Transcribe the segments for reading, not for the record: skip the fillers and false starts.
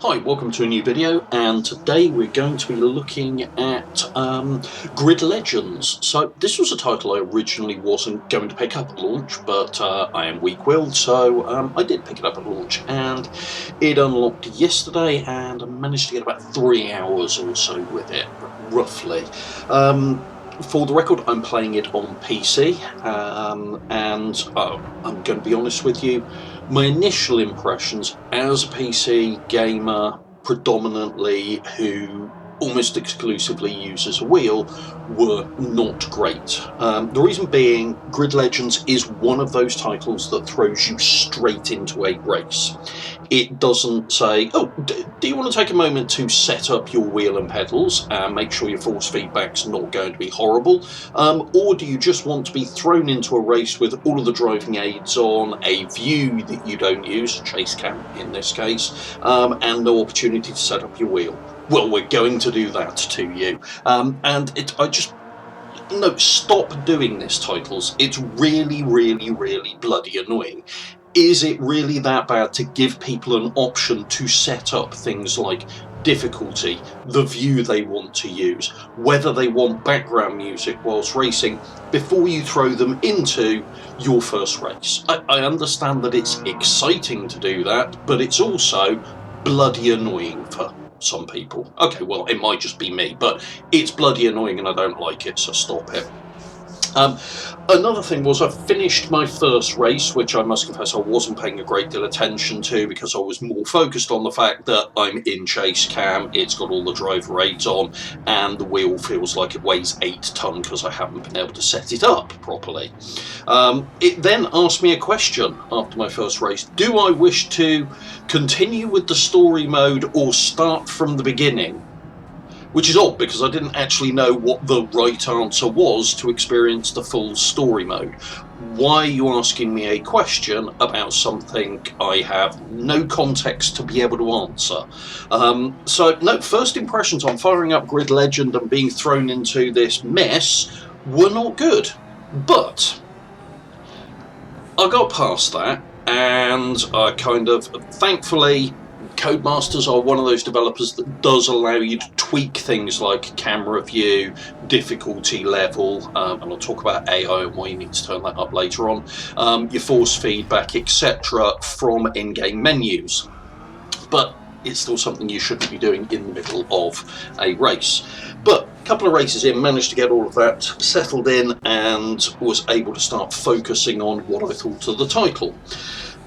Hi, welcome to a new video, and today we're going to be looking at Grid Legends. So this was a title I originally wasn't going to pick up at launch, but I am weak-willed, so I did pick it up at launch, and it unlocked yesterday, and I managed to get about 3 hours or so with it, roughly. For the record, I'm playing it on PC, and I'm going to be honest with you, my initial impressions as a PC gamer, predominantly who almost exclusively uses a wheel, were not great. The reason being, Grid Legends is one of those titles that throws you straight into a race. It doesn't say, oh, do you want to take a moment to set up your wheel and pedals and make sure your force feedback's not going to be horrible, or do you just want to be thrown into a race with all of the driving aids on, a view that you don't use, chase cam in this case, and no opportunity to set up your wheel? Well, we're going to do that to you. No, stop doing this, titles. It's really, really, really bloody annoying. Is it really that bad to give people an option to set up things like difficulty, the view they want to use, whether they want background music whilst racing, before you throw them into your first race? I understand that it's exciting to do that, but it's also bloody annoying for some people. Okay, well, it might just be me, but it's bloody annoying and I don't like it, so stop it. Another thing was I finished my first race, which I must confess I wasn't paying a great deal of attention to because I was more focused on the fact that I'm in chase cam, it's got all the driver aids on, and the wheel feels like it weighs 8 tonne because I haven't been able to set it up properly. It then asked me a question after my first race. Do I wish to continue with the story mode or start from the beginning? Which is odd because I didn't actually know what the right answer was to experience the full story mode. Why are you asking me a question about something I have no context to be able to answer? So no, first impressions on firing up Grid Legend and being thrown into this mess were not good. But I got past that, and I thankfully, Codemasters are one of those developers that does allow you to tweak things like camera view, difficulty level, and I'll talk about AI and why you need to turn that up later on, your force feedback, etc. from in-game menus. But it's still something you shouldn't be doing in the middle of a race. But a couple of races in, managed to get all of that settled in and was able to start focusing on what I thought of the title.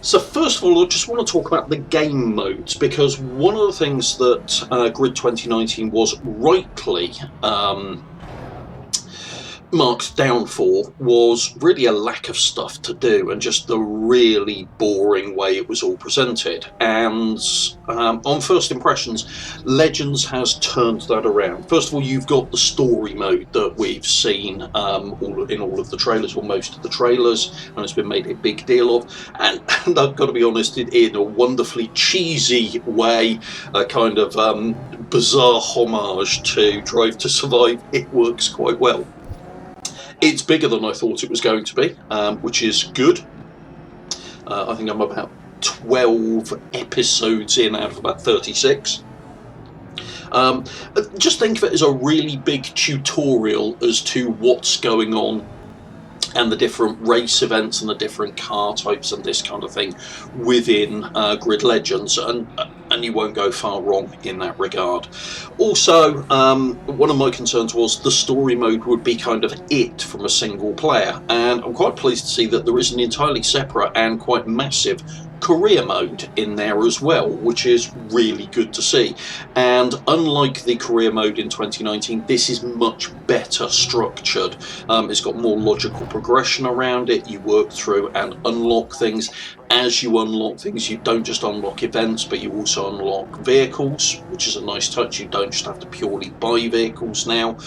So first of all, I just want to talk about the game modes, because one of the things that Grid 2019 was rightly marked down for was really a lack of stuff to do and just the really boring way it was all presented. And on first impressions, Legends has turned that around. First of all, you've got the story mode that we've seen in all of the trailers, or most of the trailers, and it's been made a big deal of. And I've got to be honest, in a wonderfully cheesy way, a kind of bizarre homage to Drive to Survive, it works quite well. It's bigger than I thought it was going to be, which is good. I think I'm about 12 episodes in out of about 36. Just think of it as a really big tutorial as to what's going on and the different race events and the different car types and this kind of thing within Grid Legends, and you won't go far wrong in that regard. Also, one of my concerns was the story mode would be kind of it from a single player, and I'm quite pleased to see that there is an entirely separate and quite massive career mode in there as well, which is really good to see. And unlike the career mode in 2019, this is much better structured. It's got more logical progression around it. You work through and unlock things. As you unlock things, you don't just unlock events, but you also unlock vehicles, which is a nice touch. You don't just have to purely buy vehicles now.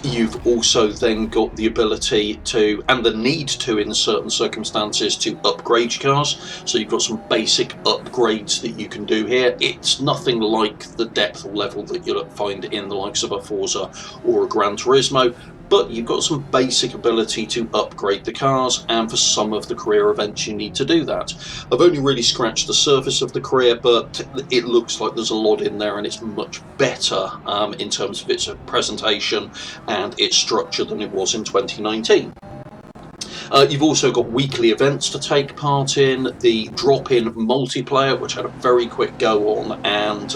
You've also then got the ability to, and the need to in certain circumstances, to upgrade your cars. So you've got some basic upgrades that you can do here. It's nothing like the depth or level that you'll find in the likes of a Forza or a Gran Turismo, but you've got some basic ability to upgrade the cars, and for some of the career events you need to do that. I've only really scratched the surface of the career, but it looks like there's a lot in there, and it's much better in terms of its presentation and its structure than it was in 2019. You've also got weekly events to take part in, the drop-in multiplayer, which I had a very quick go on and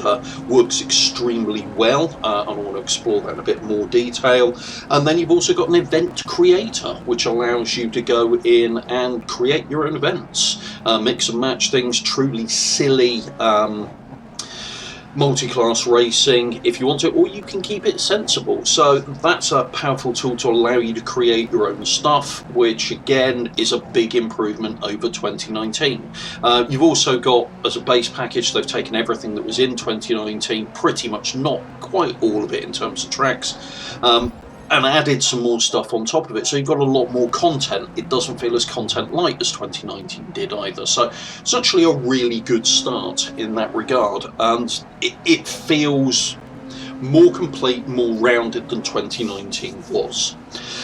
works extremely well, and I want to explore that in a bit more detail. And then you've also got an event creator, which allows you to go in and create your own events, mix and match things, truly silly multi-class racing if you want to, or you can keep it sensible. So that's a powerful tool to allow you to create your own stuff, which again is a big improvement over 2019. You've also got, as a base package, they've taken everything that was in 2019, pretty much, not quite all of it in terms of tracks, and added some more stuff on top of it, so you've got a lot more content. It doesn't feel as content light as 2019 did either, so it's actually a really good start in that regard, and it feels more complete, more rounded than 2019 was.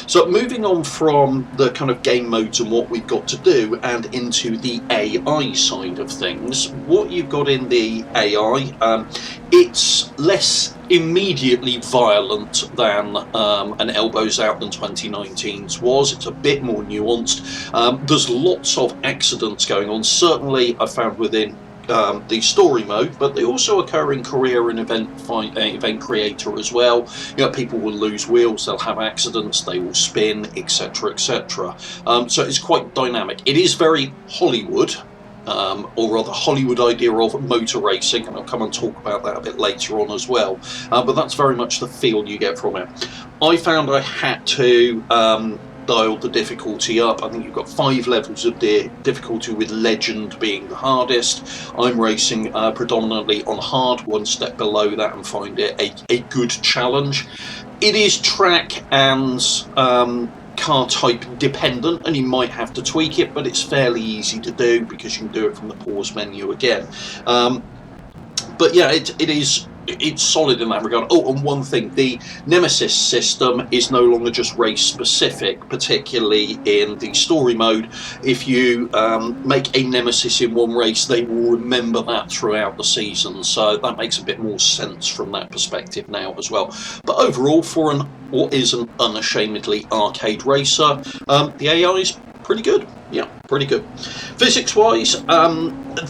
So moving on from the kind of game modes and what we've got to do and into the AI side of things, what you've got in the AI, it's less immediately violent than an Elbows Out than 2019's was. It's a bit more nuanced. There's lots of accidents going on, certainly I found within the story mode, but they also occur in career and event creator as well. You know, people will lose wheels, they'll have accidents, they will spin, etc, etc. So it's quite dynamic. It is very Hollywood, or rather Hollywood idea of motor racing, and I'll come and talk about that a bit later on as well, but that's very much the feel you get from it. I found I had to dialed the difficulty up. I think you've got 5 levels of difficulty, with Legend being the hardest. I'm racing predominantly on hard, one step below that, and find it a good challenge. It is track and car type dependent, and you might have to tweak it, but it's fairly easy to do because you can do it from the pause menu again. But yeah, it's solid in that regard. Oh, and one thing, the Nemesis system is no longer just race specific, particularly in the story mode. If you make a Nemesis in one race, they will remember that throughout the season, so that makes a bit more sense from that perspective now as well. But overall, for what is an unashamedly arcade racer, the AI is pretty good. Yeah, pretty good. Physics-wise,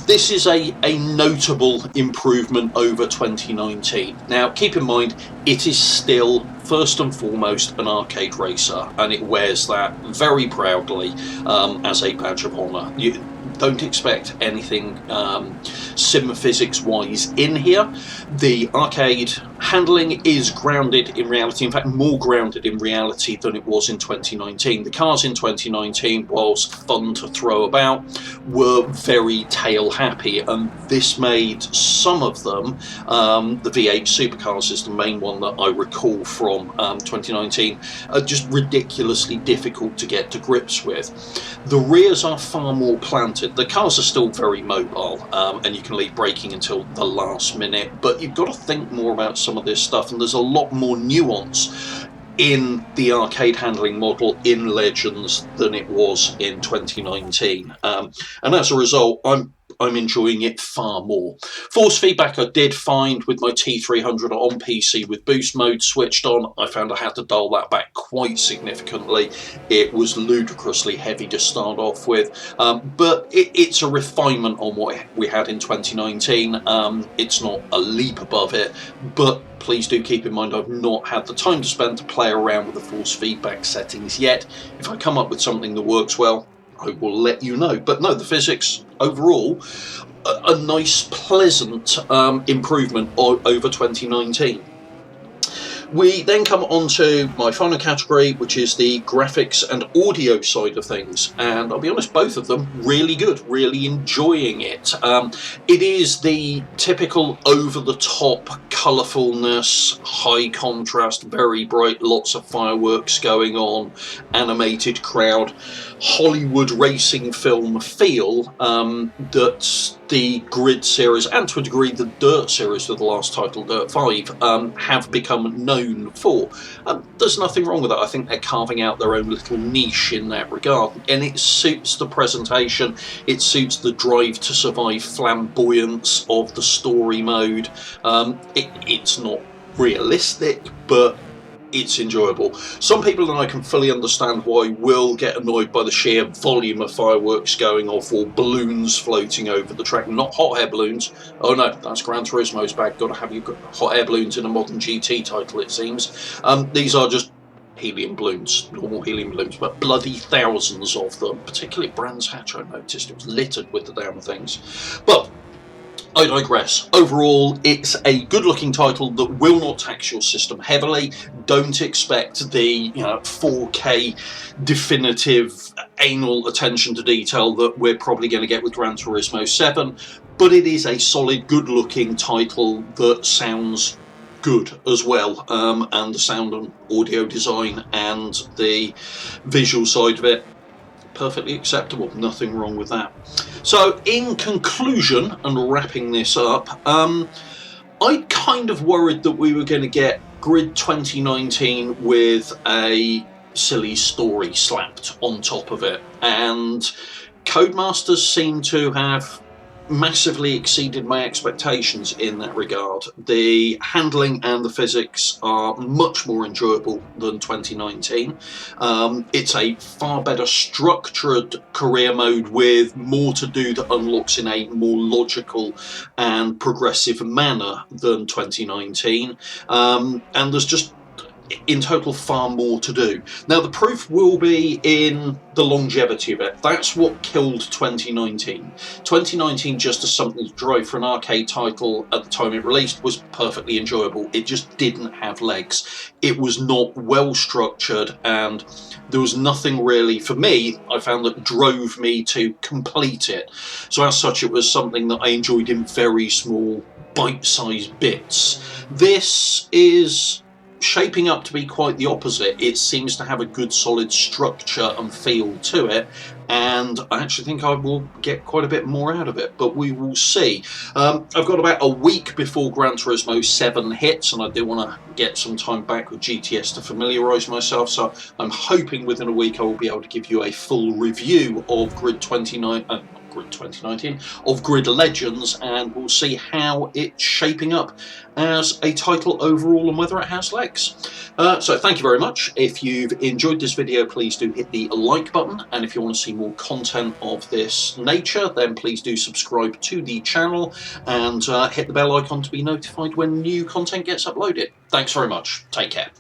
this is a notable improvement over 2019. Now, keep in mind, it is still first and foremost an arcade racer, and it wears that very proudly as a badge of honour. You don't expect anything sim physics-wise in here. The arcade handling is grounded in reality, in fact more grounded in reality than it was in 2019. The cars in 2019, whilst fun to throw about, were very tail happy, and this made some of them, the V8 supercars is the main one that I recall from 2019, just ridiculously difficult to get to grips with. The rears are far more planted. The cars are still very mobile, and you can leave braking until the last minute, but you've got to think more about some of this stuff, and there's a lot more nuance in the arcade handling model in Legends than it was in 2019, and as a result I'm enjoying it far more. Force feedback I did find with my T300 on PC with boost mode switched on. I found I had to dial that back quite significantly. It was ludicrously heavy to start off with, but it's a refinement on what we had in 2019. It's not a leap above it, but please do keep in mind I've not had the time to spend to play around with the force feedback settings yet. If I come up with something that works well, I will let you know. But no, the physics overall, a nice, pleasant improvement over 2019. We then come on to my final category, which is the graphics and audio side of things, and I'll be honest, both of them really good, really enjoying it. It is the typical over-the-top colourfulness, high contrast, very bright, lots of fireworks going on, animated crowd, Hollywood racing film feel that the Grid series, and to a degree the Dirt series with the last title, Dirt 5, have become known known for. There's nothing wrong with that. I think they're carving out their own little niche in that regard, and it suits the presentation, it suits the drive to survive flamboyance of the story mode. It's not realistic, but it's enjoyable. Some people, and I can fully understand why, will get annoyed by the sheer volume of fireworks going off or balloons floating over the track. Not hot air balloons. Oh no, that's Gran Turismo's bag. Got to have you hot air balloons in a modern GT title, it seems. These are just helium balloons, normal helium balloons, but bloody thousands of them, particularly at Brands Hatch. I noticed it was littered with the damn things. But I digress. Overall, it's a good-looking title that will not tax your system heavily. Don't expect the 4K definitive anal attention to detail that we're probably going to get with Gran Turismo 7, but it is a solid, good-looking title that sounds good as well, and the sound and audio design and the visual side of it, perfectly acceptable. Nothing wrong with that. So in conclusion, and wrapping this up, I kind of worried that we were going to get Grid 2019 with a silly story slapped on top of it, and Codemasters seem to have massively exceeded my expectations in that regard. The handling and the physics are much more enjoyable than 2019. It's a far better structured career mode with more to do that unlocks in a more logical and progressive manner than 2019. And there's just in total far more to do. Now the proof will be in the longevity of it. That's what killed 2019. 2019, just as something to drive for an arcade title at the time it released, was perfectly enjoyable. It just didn't have legs. It was not well structured, and there was nothing really, for me, I found, that drove me to complete it. So as such, it was something that I enjoyed in very small bite-sized bits. This is shaping up to be quite the opposite. It seems to have a good solid structure and feel to it, and I actually think I will get quite a bit more out of it, but we will see. I've got about a week before Gran Turismo 7 hits, and I do want to get some time back with GTS to familiarise myself, so I'm hoping within a week I will be able to give you a full review of Grid 2019 of Grid Legends, and we'll see how it's shaping up as a title overall and whether it has legs. So thank you very much. If you've enjoyed this video, please do hit the like button, and if you want to see more content of this nature, then please do subscribe to the channel and hit the bell icon to be notified when new content gets uploaded. Thanks very much. Take care.